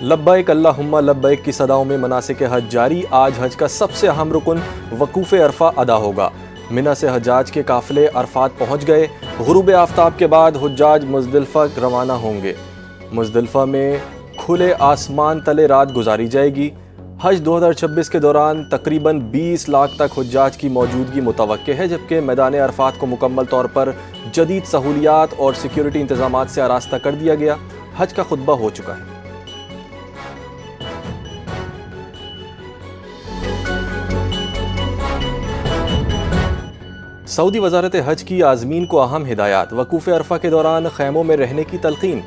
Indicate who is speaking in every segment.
Speaker 1: لبیک اللہم لبیک کی صداؤں میں مناسک حج جاری۔ آج حج کا سب سے اہم رکن وقوف عرفہ ادا ہوگا۔ منی سے حجاج کے قافلے عرفات پہنچ گئے۔ غروب آفتاب کے بعد حجاج مزدلفہ روانہ ہوں گے۔ مزدلفہ میں کھلے آسمان تلے رات گزاری جائے گی۔ حج 2026 کے دوران تقریباً 20 لاکھ تک حجاج کی موجودگی متوقع ہے، جبکہ میدان عرفات کو مکمل طور پر جدید سہولیات اور سیکیورٹی انتظامات سے آراستہ کر دیا گیا۔ حج کا خطبہ ہو چکا ہے۔ سعودی وزارت حج کی عازمین کو اہم ہدایات۔ وقوف عرفہ کے دوران خیموں میں رہنے کی تلقین۔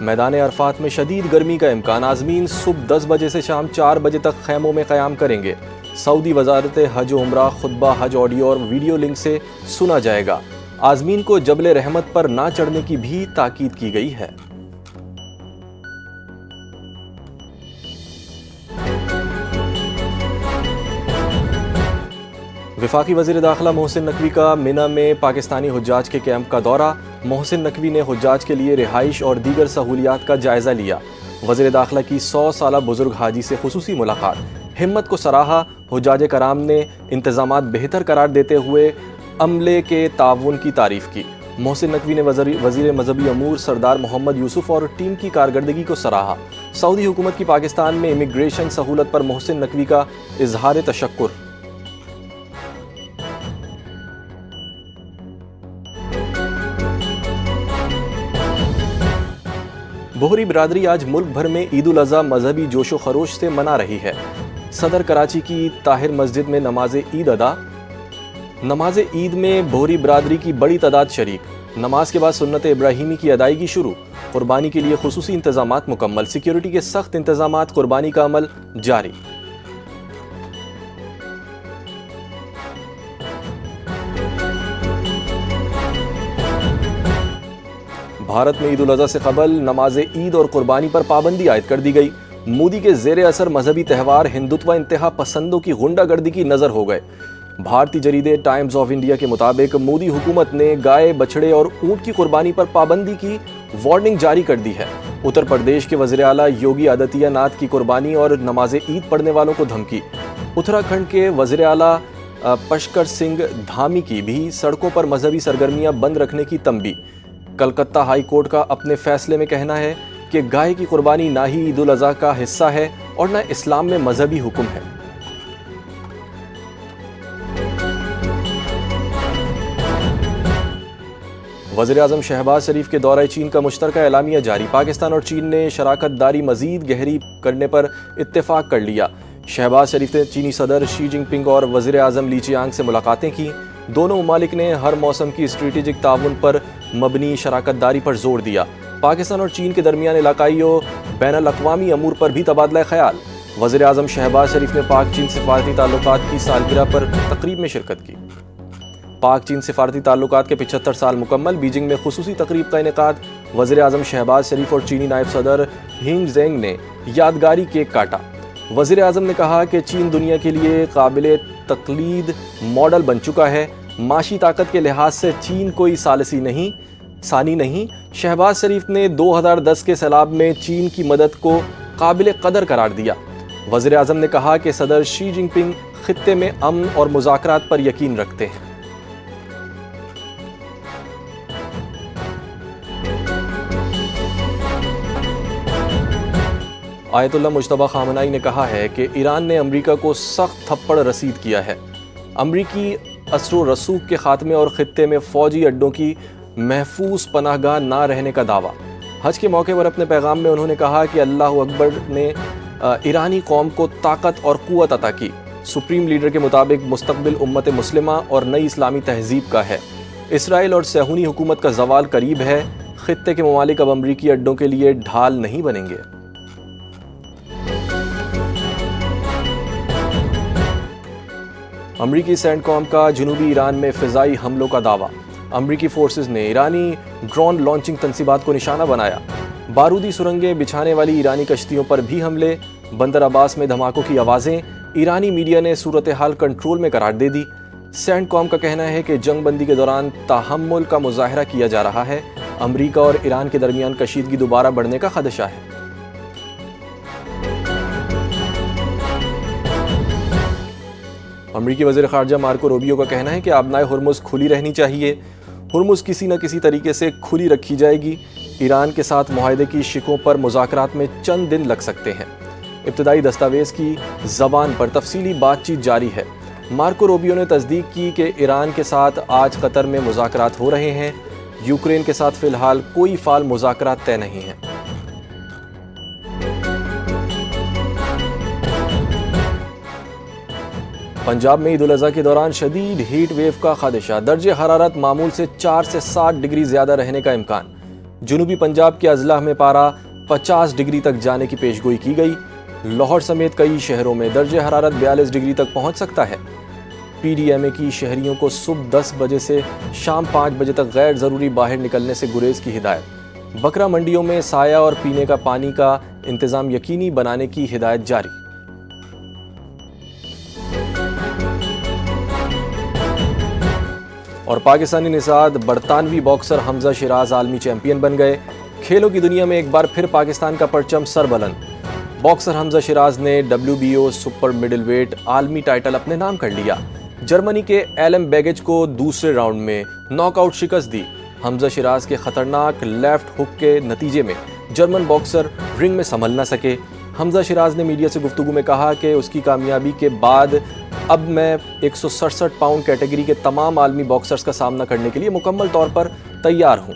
Speaker 1: میدان عرفات میں شدید گرمی کا امکان۔ عازمین صبح 10 بجے سے شام 4 بجے تک خیموں میں قیام کریں گے۔ سعودی وزارت حج و عمرہ خطبہ حج آڈیو اور ویڈیو لنک سے سنا جائے گا۔ عازمین کو جبل رحمت پر نہ چڑھنے کی بھی تاکید کی گئی ہے۔ وفاقی وزیر داخلہ محسن نقوی کا منی میں پاکستانی حجاج کے کیمپ کا دورہ۔ محسن نقوی نے حجاج کے لیے رہائش اور دیگر سہولیات کا جائزہ لیا۔ وزیر داخلہ کی 100 سالہ بزرگ حاجی سے خصوصی ملاقات۔ ہمت کو سراہا۔ حجاج کرام نے انتظامات بہتر قرار دیتے ہوئے عملے کے تعاون کی تعریف کی۔ محسن نقوی نے وزیر مذہبی امور سردار محمد یوسف اور ٹیم کی کارکردگی کو سراہا۔ سعودی حکومت کی پاکستان میں امیگریشن سہولت پر محسن نقوی کا اظہار تشکر۔ بوہری برادری آج ملک بھر میں عید الاضحیٰ مذہبی جوش و خروش سے منا رہی ہے۔ صدر کراچی کی طاہر مسجد میں نماز عید ادا۔ نماز عید میں بوہری برادری کی بڑی تعداد شریک۔ نماز کے بعد سنت ابراہیمی کی ادائیگی شروع۔ قربانی کے لیے خصوصی انتظامات مکمل۔ سیکیورٹی کے سخت انتظامات۔ قربانی کا عمل جاری۔ بھارت میں عید الاضحیٰ سے قبل نماز عید اور قربانی پر پابندی عائد کر دی گئی۔ مودی کے زیر اثر مذہبی تہوار ہندوتوا انتہا پسندوں کی غنڈہ گردی کی نظر ہو گئے۔ بھارتی جریدے ٹائمز آف انڈیا کے مطابق مودی حکومت نے گائے، بچھڑے اور اونٹ کی قربانی پر پابندی کی وارننگ جاری کر دی ہے۔ اتر پردیش کے وزیر اعلیٰ یوگی آدتیہ ناتھ کی قربانی اور نماز عید پڑھنے والوں کو دھمکی۔ اتراکھنڈ کے وزیر اعلیٰ پشکر سنگھ دھامی کی بھی سڑکوں پر مذہبی سرگرمیاں بند رکھنے کی تنبیہ۔ کلکتہ ہائی کورٹ کا اپنے فیصلے میں کہنا ہے کہ گائے کی قربانی نہ ہی عید الاضحیٰ کا حصہ ہے اور نہ اسلام میں مذہبی حکم ہے۔ وزیر اعظم شہباز شریف کے دورہ چین کا مشترکہ اعلامیہ جاری۔ پاکستان اور چین نے شراکت داری مزید گہری کرنے پر اتفاق کر لیا۔ شہباز شریف نے چینی صدر شی جن پنگ اور وزیر اعظم لی چیانگ سے ملاقاتیں کی۔ دونوں ممالک نے ہر موسم کی اسٹریٹجک تعاون پر مبنی شراکت داری پر زور دیا۔ پاکستان اور چین کے درمیان علاقائی و بین الاقوامی امور پر بھی تبادلہ خیال۔ وزیر اعظم شہباز شریف نے پاک چین سفارتی تعلقات کی سالگرہ پر تقریب میں شرکت کی۔ پاک چین سفارتی تعلقات کے 75 سال مکمل۔ بیجنگ میں خصوصی تقریب کا انعقاد۔ وزیر اعظم شہباز شریف اور چینی نائب صدر ہینگ زینگ نے یادگاری کیک کاٹا۔ وزیر اعظم نے کہا کہ چین دنیا کے لیے قابل تقلید ماڈل بن چکا ہے۔ معاشی طاقت کے لحاظ سے چین کوئی ثانی نہیں۔ شہباز شریف نے 2010 کے سیلاب میں چین کی مدد کو قابل قدر قرار دیا۔ وزیر اعظم نے کہا کہ صدر شی جن پنگ خطے میں امن اور مذاکرات پر یقین رکھتے ہیں۔ آیت اللہ مجتبیٰ خامنہئی نے کہا ہے کہ ایران نے امریکہ کو سخت تھپڑ رسید کیا ہے۔ امریکی اثر و رسوخ کے خاتمے اور خطے میں فوجی اڈوں کی محفوظ پناہ گاہ نہ رہنے کا دعویٰ۔ حج کے موقع پر اپنے پیغام میں انہوں نے کہا کہ اللہ اکبر نے ایرانی قوم کو طاقت اور قوت عطا کی۔ سپریم لیڈر کے مطابق مستقبل امت مسلمہ اور نئی اسلامی تہذیب کا ہے۔ اسرائیل اور صہیونی حکومت کا زوال قریب ہے۔ خطے کے ممالک اب امریکی اڈوں کے لیے ڈھال نہیں بنیں گے۔ امریکی سینڈ کام کا جنوبی ایران میں فضائی حملوں کا دعویٰ۔ امریکی فورسز نے ایرانی ڈرون لانچنگ تنصیبات کو نشانہ بنایا۔ بارودی سرنگیں بچھانے والی ایرانی کشتیوں پر بھی حملے۔ بندر عباس میں دھماکوں کی آوازیں۔ ایرانی میڈیا نے صورتحال کنٹرول میں قرار دے دی۔ سینڈ کام کا کہنا ہے کہ جنگ بندی کے دوران تحمل کا مظاہرہ کیا جا رہا ہے۔ امریکہ اور ایران کے درمیان کشیدگی دوبارہ بڑھنے کا خدشہ ہے۔ امریکی وزیر خارجہ مارکو روبیو کا کہنا ہے کہ آبنائے ہرمز کھلی رہنی چاہیے. ہرمز کسی نہ کسی طریقے سے کھلی رکھی جائے گی. ایران کے ساتھ معاہدے کی شقوں پر مذاکرات میں چند دن لگ سکتے ہیں. ابتدائی دستاویز کی زبان پر تفصیلی بات چیت جاری ہے. مارکو روبیو نے تصدیق کی کہ ایران کے ساتھ آج قطر میں مذاکرات ہو رہے ہیں. یوکرین کے ساتھ فی الحال کوئی فعال مذاکرات طے نہیں ہیں. پنجاب میں عید الاضحیٰ کے دوران شدید ہیٹ ویو کا خدشہ. درجہ حرارت معمول سے 4 سے 7 ڈگری زیادہ رہنے کا امکان. جنوبی پنجاب کے اضلاع میں پارہ 50 ڈگری تک جانے کی پیشگوئی کی گئی. لاہور سمیت کئی شہروں میں درجہ حرارت 42 ڈگری تک پہنچ سکتا ہے. پی ڈی ایم اے کی شہریوں کو صبح 10 بجے سے شام 5 بجے تک غیر ضروری باہر نکلنے سے گریز کی ہدایت. بکرا منڈیوں میں سایہ اور پینے کا پانی کا انتظام یقینی بنانے کی ہدایت جاری. اور پاکستانی نژاد برطانوی باکسر حمزہ شیراز عالمی چیمپئن بن گئے. کھیلوں کی دنیا میں ایک بار پھر پاکستان کا پرچم سربلند. باکسر حمزہ شیراز نے WBO سپر مڈل ویٹ عالمی ٹائٹل اپنے نام کر لیا. جرمنی کے ایلم بیگج کو دوسرے راؤنڈ میں ناک آؤٹ شکست دی. حمزہ شیراز کے خطرناک لیفٹ ہک کے نتیجے میں جرمن باکسر رنگ میں سنبھل نہ سکے. حمزہ شیراز نے میڈیا سے گفتگو میں کہا کہ اس کی کامیابی کے بعد اب میں 167 پاؤنڈ کیٹیگری کے تمام عالمی باکسرز کا سامنا کرنے کے لیے مکمل طور پر تیار ہوں.